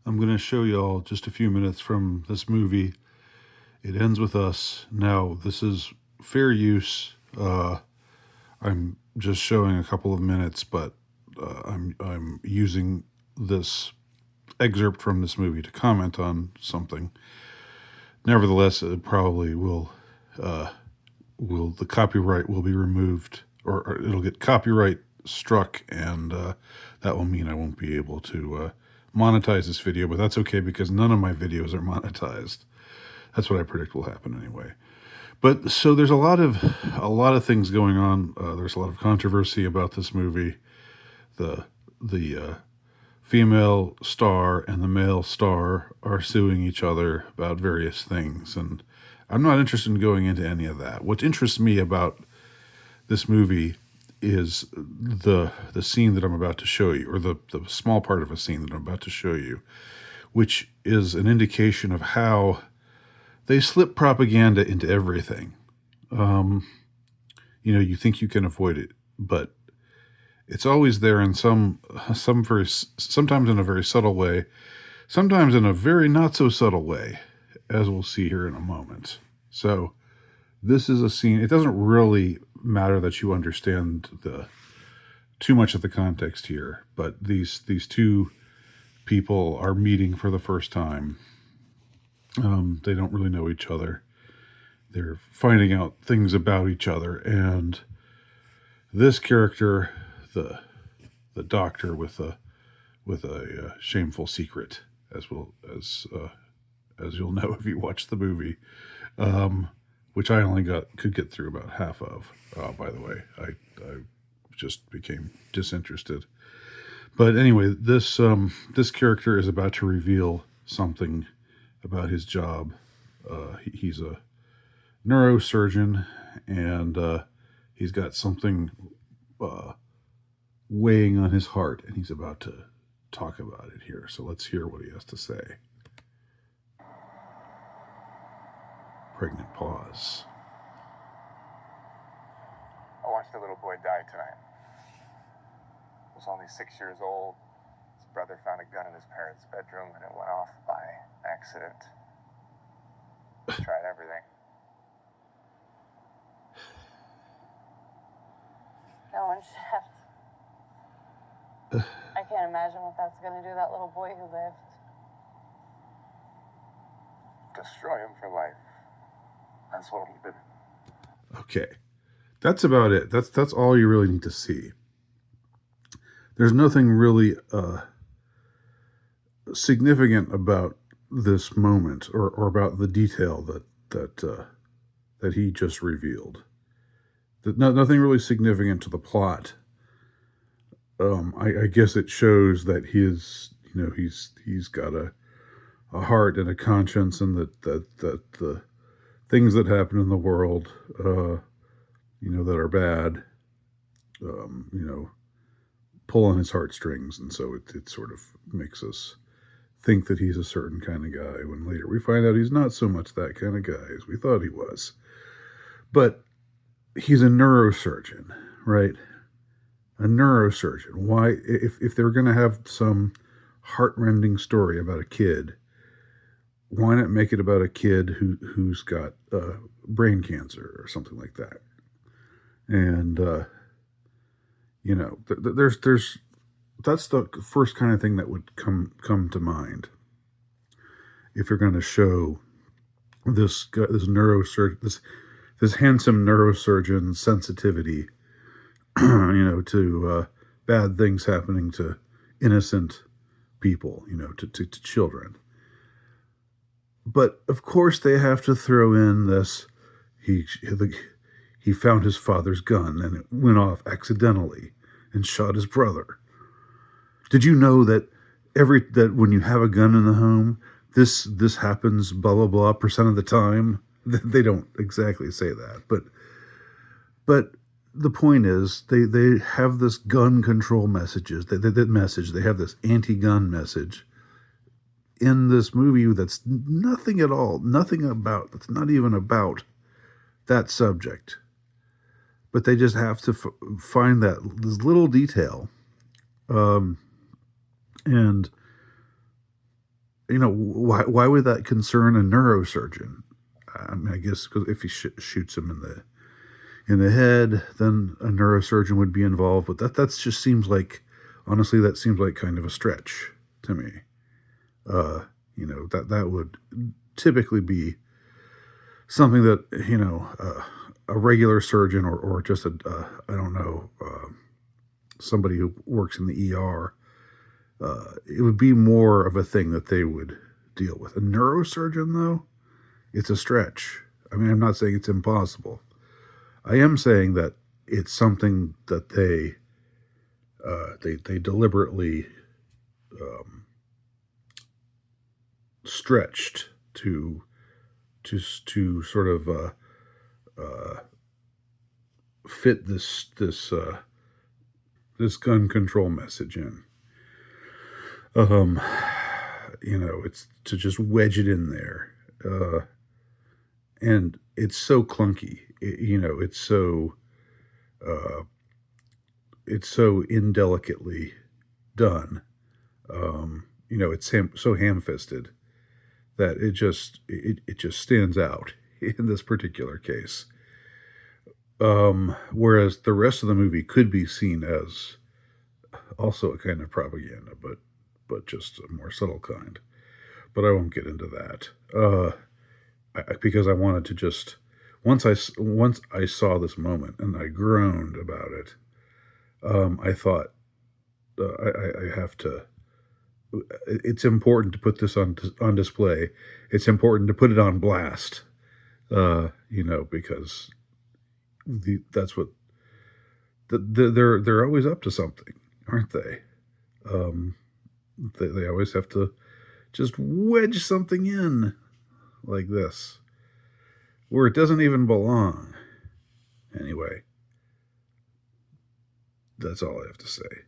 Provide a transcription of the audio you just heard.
I'm going to show y'all just a few minutes from this movie. It ends with us. Now, this is fair use. I'm just showing a couple of minutes, but I'm using this excerpt from this movie to comment on something. Nevertheless, it probably will the copyright will be removed, or it'll get copyright struck, and that will mean I won't be able to monetize this video. But that's okay because none of my videos are monetized. That's what I predict will happen anyway. But so there's a lot of things going on. There's a lot of controversy about this movie. The female star and the male star are suing each other about various things, and I'm not interested in going into any of that. What interests me about this movie is the scene that I'm about to show you, or the small part of a scene that I'm about to show you, which is an indication of how they slip propaganda into everything. You think you can avoid it, but it's always there in sometimes in a very subtle way, sometimes in a very not so subtle way, as we'll see here in a moment. So this is a scene. It doesn't really matter that you understand the too much of the context here, but these two people are meeting for the first time. They don't really know each other. They're finding out things about each other, and this character, the the doctor with a shameful secret, as you'll know if you watch the movie, which I only could get through about half of. By the way, I just became disinterested. But anyway, this character is about to reveal something about his job. He's a neurosurgeon, and he's got something uh, weighing on his heart, and he's about to talk about it here. So let's hear what he has to say. Pregnant pause. I watched a little boy die tonight. He was only 6 years old. His brother found a gun in his parents' bedroom and it went off by accident. Tried everything. No one should have. I can't imagine what that's going to do to that little boy who lived. Destroy him for life. That's what he did. Okay, that's about it. That's all you really need to see. There's nothing really significant about this moment, or about the detail that he just revealed. Nothing really significant to the plot. I guess it shows that he's got a heart and a conscience, and that the things that happen in the world, that are bad, pull on his heartstrings, and so it sort of makes us think that he's a certain kind of guy, when later we find out he's not so much that kind of guy as we thought he was. But he's a neurosurgeon, right? A neurosurgeon. Why, if they're going to have some heartrending story about a kid, why not make it about a kid who's got brain cancer or something like that? And there's that's the first kind of thing that would come to mind if you're going to show this neurosurgeon, this handsome neurosurgeon sensitivity, to bad things happening to innocent people, to children. But of course, they have to throw in this. He found his father's gun and it went off accidentally and shot his brother. Did you know that that when you have a gun in the home, this happens blah blah blah percent of the time? They don't exactly say that, but the point is they have this gun control messages. That message, they have this anti-gun message in this movie that's nothing at all, that's not even about that subject. But they just have to find this little detail, and why would that concern a neurosurgeon? I mean, I guess 'cause if he shoots him in the head, then a neurosurgeon would be involved. But that's just seems like, honestly, that seems like kind of a stretch to me. That would typically be something that a regular surgeon or just I don't know, somebody who works in the ER. It would be more of a thing that they would deal with. A neurosurgeon, though, it's a stretch. I mean, I'm not saying it's impossible. I am saying that it's something that they deliberately stretched to sort of fit this gun control message in. It's to just wedge it in there, and it's so clunky. It's so indelicately done. It's so ham-fisted that it just stands out in this particular case. Whereas the rest of the movie could be seen as also a kind of propaganda, but just a more subtle kind. But I won't get into that because I wanted to just once I saw this moment and I groaned about it. I thought I have to. It's important to put this on display. It's important to put it on blast. Because that's what they're always up to something, aren't they? They always have to just wedge something in like this where it doesn't even belong. Anyway, that's all I have to say.